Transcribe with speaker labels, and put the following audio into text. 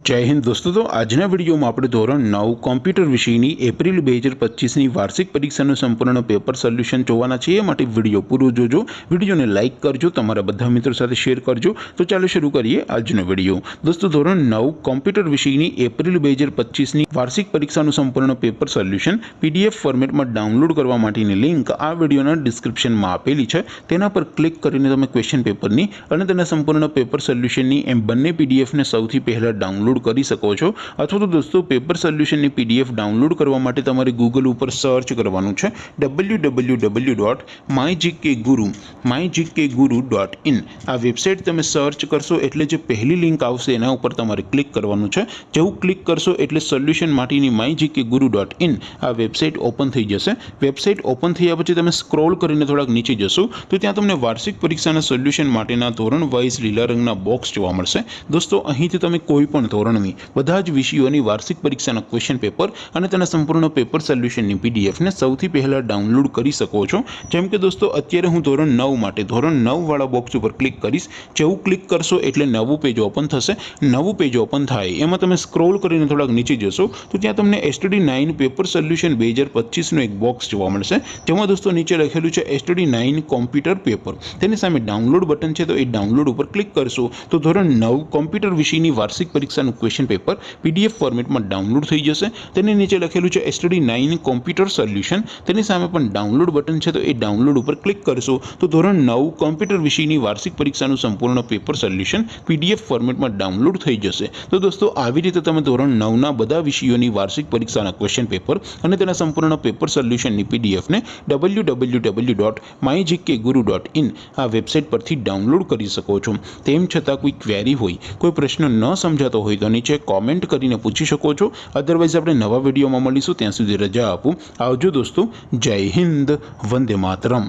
Speaker 1: जय हिंद दोस्तों। तो आजना वीडियो में આપણે ધોરણ 9 કોમ્પ્યુટર વિષયની એપ્રિલ 2025 ની વાર્ષિક પરીક્ષાનું સંપૂર્ણ પેપર સોલ્યુશન જોવાના છે। માટે વિડિયો પૂરો જોજો, વિડિયોને લાઈક કરજો, તમારા બધા મિત્રો સાથે શેર કરજો। તો ચાલો શરૂ કરીએ આજનો વિડિયો। દોસ્તો ધોરણ 9 કોમ્પ્યુટર વિષયની એપ્રિલ 2025 ની વાર્ષિક પરીક્ષાનું સંપૂર્ણ પેપર સોલ્યુશન પીડીએફ ફોર્મેટમાં ડાઉનલોડ કરવા માટેની લિંક આ વિડિયોના ડિસ્ક્રિપ્શનમાં આપેલી છે। તેના પર ક્લિક કરીને તમે ક્વેશ્ચન પેપરની અને તેના સંપૂર્ણ પેપર સોલ્યુશનની એમ બંને પીડીએફને સૌથી પહેલા ડાઉનલોડ કરી શકો છો। अथवा तो दोस्तों पेपर सोल्यूशन ની पीडीएफ डाउनलॉड करवा माटे तमारे गूगल पर सर्च करवानुं छे www.mygkguru.in। आ वेबसाइट तमे सर्च करशो एटले जे पहली लिंक आवशे एना उपर तमारे क्लिक करवानुं छे। जेवुं क्लिक करशो एटले सोल्यूशन माटेनी mygkguru.in आ वेबसाइट ओपन थई जशे। वेबसाइट ओपन थया पछी तमे स्क्रॉल करीने थोड़ाक नीचे जशो तो त्यां तमने वार्षिक परीक्षाना सोल्यूशन माटेना धोरण वाइज लीला रंगना बॉक्स जोवा मळशे। दोस्तों અહીંથી તમે કોઈ પણ ધોરણની બધા જ વિષયોની વાર્ષિક પરીક્ષાના ક્વેશ્ચન પેપર અને તેના સંપૂર્ણ પેપર સોલ્યુશનની પીડીએફને સૌથી પહેલા ડાઉનલોડ કરી શકો છો। જેમ કે દોસ્તો અત્યારે હું ધોરણ 9 માટે ધોરણ 9 વાળા બોક્સ ઉપર ક્લિક કરીશ। જેવું ક્લિક કરશો એટલે નવું પેજ ઓપન થશે। નવું પેજ ઓપન થાય એમાં તમે સ્ક્રોલ કરીને થોડાક નીચે જશો તો ત્યાં તમને STD9 પેપર સોલ્યુશન 2025 નો એક બોક્સ જોવા મળશે। જેમાં દોસ્તો નીચે લખેલું છે STD9 કોમ્પ્યુટર પેપર। તેની સામે ડાઉનલોડ બટન છે તો એ ડાઉનલોડ ઉપર ક્લિક કરશો તો ધોરણ 9 કોમ્પ્યુટર વિષયની વાર્ષિક પરીક્ષાનું ક્વેશ્ચન પેપર पीडीएफ फॉर्मेट में डाउनलॉड थई जशे। तेनी नीचे लखेलुं छे STD9 कॉम्प्यूटर सोल्यूशन। तेनी सामे पण डाउनलॉड बटन छे तो ए डाउनलॉड पर क्लिक करशो तो धोरण 9 कॉम्प्यूटर विषयनी वार्षिक परीक्षानुं संपूर्ण पेपर सोल्यूशन पीडीएफ फॉर्मेट में डाउनलॉड थई जशे। तो दोस्तों आवी रीते तमे धोरण 9 ना बधा विषयोनी वार्षिक परीक्षाना क्वेश्चन पेपर अने तेना संपूर्ण पेपर सोल्यूशननी पीडीएफ ने www.mygkguru.in आ वेबसाइट परथी डाउनलॉड करी शको छो। तेम छतां कोई क्वेरी होय, कोई प्रश्न न समजातो होय तो नीचे कॉमेंट કરીને પૂછી શકો છો। અધરવાઇઝ આપણે નવા વિડીયોમાં મળીશું, ત્યાં સુધી રજા આપું। આવજો દોસ્તો। જય હિન્દ, વંદે માતરમ।